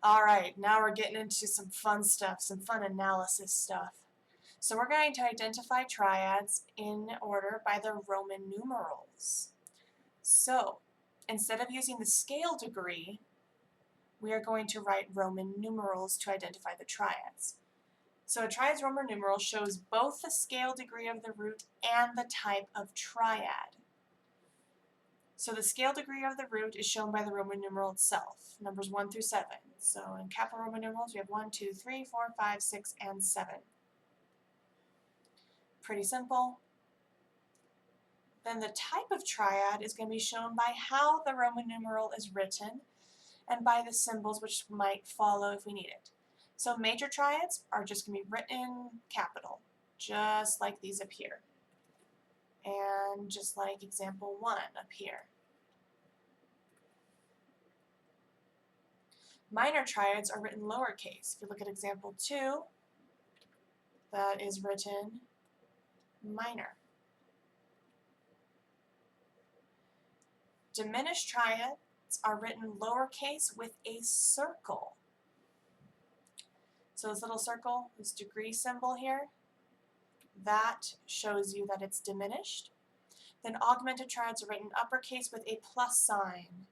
All right, now we're getting into some fun stuff, some fun analysis stuff. So we're going to identify triads in order by the Roman numerals. So instead of using the scale degree, we are going to write Roman numerals to identify the triads. So a triad's Roman numeral shows both the scale degree of the root and the type of triad. So the scale degree of the root is shown by the Roman numeral itself, numbers 1 through 7. So in capital Roman numerals, we have 1, 2, 3, 4, 5, 6, and 7. Pretty simple. Then the type of triad is going to be shown by how the Roman numeral is written and by the symbols which might follow if we need it. So major triads are just going to be written capital, just like these up here. And just like example 1 up here. Minor triads are written lowercase. If you look at example 2, that is written minor. Diminished triads are written lowercase with a circle. So this little circle, this degree symbol here, that shows you that it's diminished. Then augmented triads are written uppercase with a plus sign.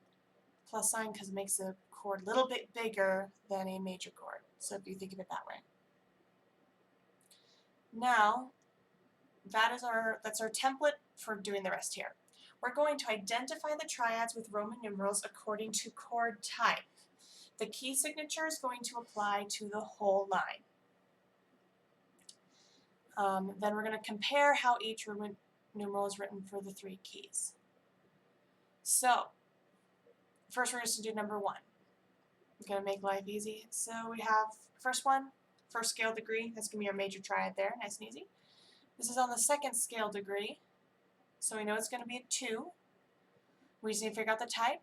Plus sign because it makes the chord a little bit bigger than a major chord. So if you think of it that way. Now, that's our template for doing the rest here. We're going to identify the triads with Roman numerals according to chord type. The key signature is going to apply to the whole line. Then we're going to compare how each Roman numeral is written for the 3 keys. So, first we're just going to do number 1. I'm going to make life easy. So we have first one, first scale degree. That's going to be our major triad there, nice and easy. This is on the second scale degree, so we know it's going to be a 2. We just need to figure out the type.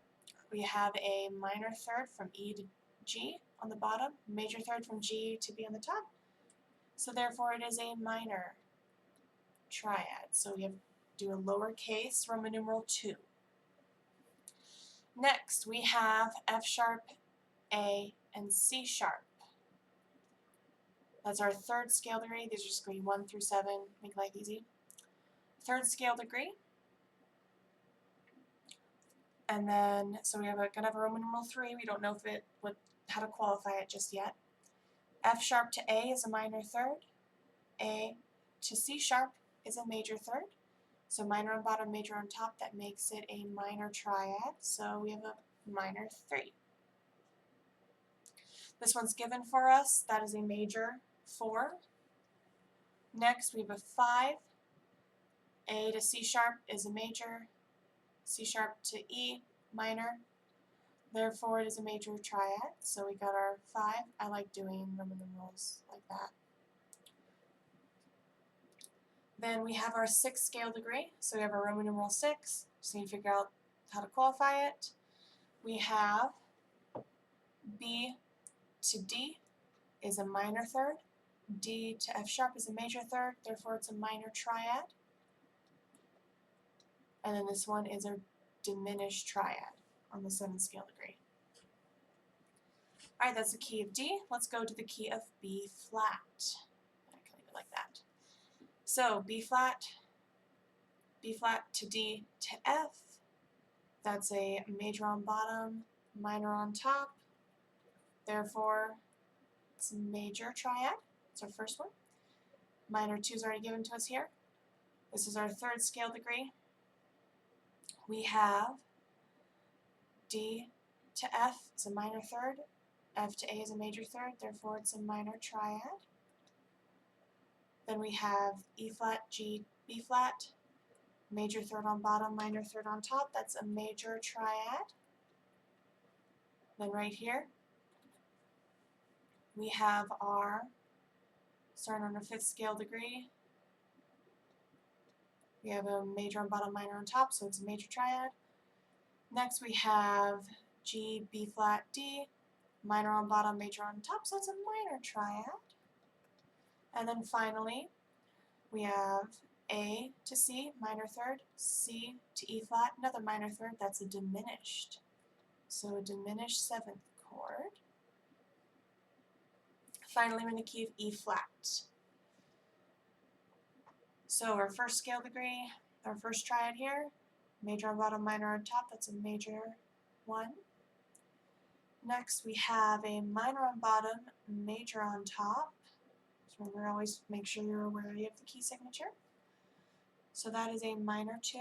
We have a minor third from E to G on the bottom, major third from G to B on the top. So therefore it is a minor triad. So we have to do a lowercase Roman numeral 2. Next we have F sharp, A, and C sharp. That's our third scale degree. These are just going to be 1 through 7, make life easy. Third scale degree. And then, so we have going to have a Roman numeral 3. We don't know how to qualify it just yet. F sharp to A is a minor third. A to C sharp is a major third. So minor on bottom, major on top, that makes it a minor triad. So we have a minor 3. This one's given for us. That is a major 4. Next we have a 5. A to C sharp is a major. C sharp to E, minor. Therefore it is a major triad. So we got our 5. I like doing Roman numerals like that. Then we have our 6th scale degree. So we have our Roman numeral 6. Just need to figure out how to qualify it. We have B to D is a minor third. D to F sharp is a major third. Therefore it's a minor triad. And then this one is a diminished triad on the 7th scale degree. Alright, that's the key of D. Let's go to the key of B flat. I can leave it like that. So B flat to D to F. That's a major on bottom, minor on top. Therefore, it's a major triad. That's our first one. Minor 2 is already given to us here. This is our 3rd scale degree. We have D to F is a minor third. F to A is a major third. Therefore, it's a minor triad. Then we have E flat, G, B flat. Major third on bottom, minor third on top. That's a major triad. Then right here, we have our, starting on our 5th scale degree, we have a major on bottom, minor on top, so it's a major triad. Next we have G, B flat, D, minor on bottom, major on top, so it's a minor triad. And then finally, we have A to C, minor third, C to E flat, another minor third, that's a diminished. So a diminished 7th chord. Finally, we're in the key of E flat. So our first scale degree, our first triad here, major on bottom, minor on top, that's a major 1. Next we have a minor on bottom, major on top. So remember, always make sure you're aware of the key signature. So that is a minor 2.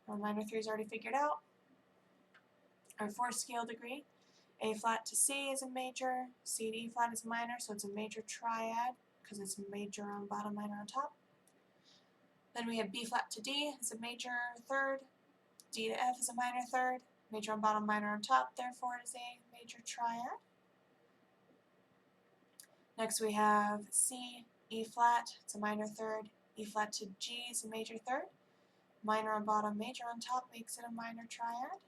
Our minor 3 is already figured out. Our fourth scale degree, A flat to C is a major, C to E flat is minor, so it's a major triad because it's major on bottom, minor on top. Then we have B flat to D is a major third, D to F is a minor third, major on bottom, minor on top, therefore it is a major triad. Next we have C, E flat, it's a minor third, E flat to G is a major third, minor on bottom, major on top makes it a minor triad.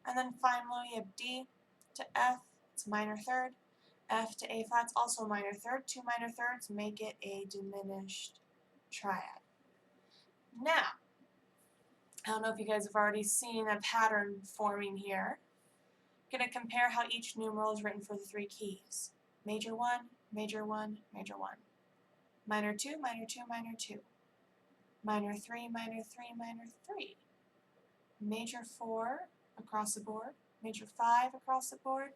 And then finally we have D to F, it's a minor third, F to A flat's also a minor third, 2 minor thirds make it a diminished triad. Now, I don't know if you guys have already seen a pattern forming here. I'm going to compare how each numeral is written for the 3 keys. Major 1, major 1, major 1. Minor 2, minor 2, minor 2. Minor 3, minor 3, minor 3. Major 4 across the board. Major 5 across the board.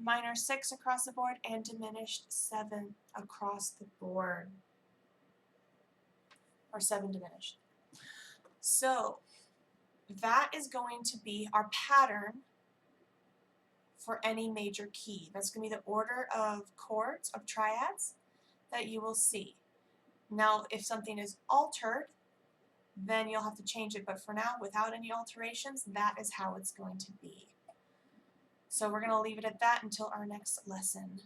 Minor 6 across the board. And diminished 7 across the board. Or 7 diminished. So, that is going to be our pattern for any major key. That's going to be the order of chords, of triads, that you will see. Now, if something is altered, then you'll have to change it. But for now, without any alterations, that is how it's going to be. So we're going to leave it at that until our next lesson.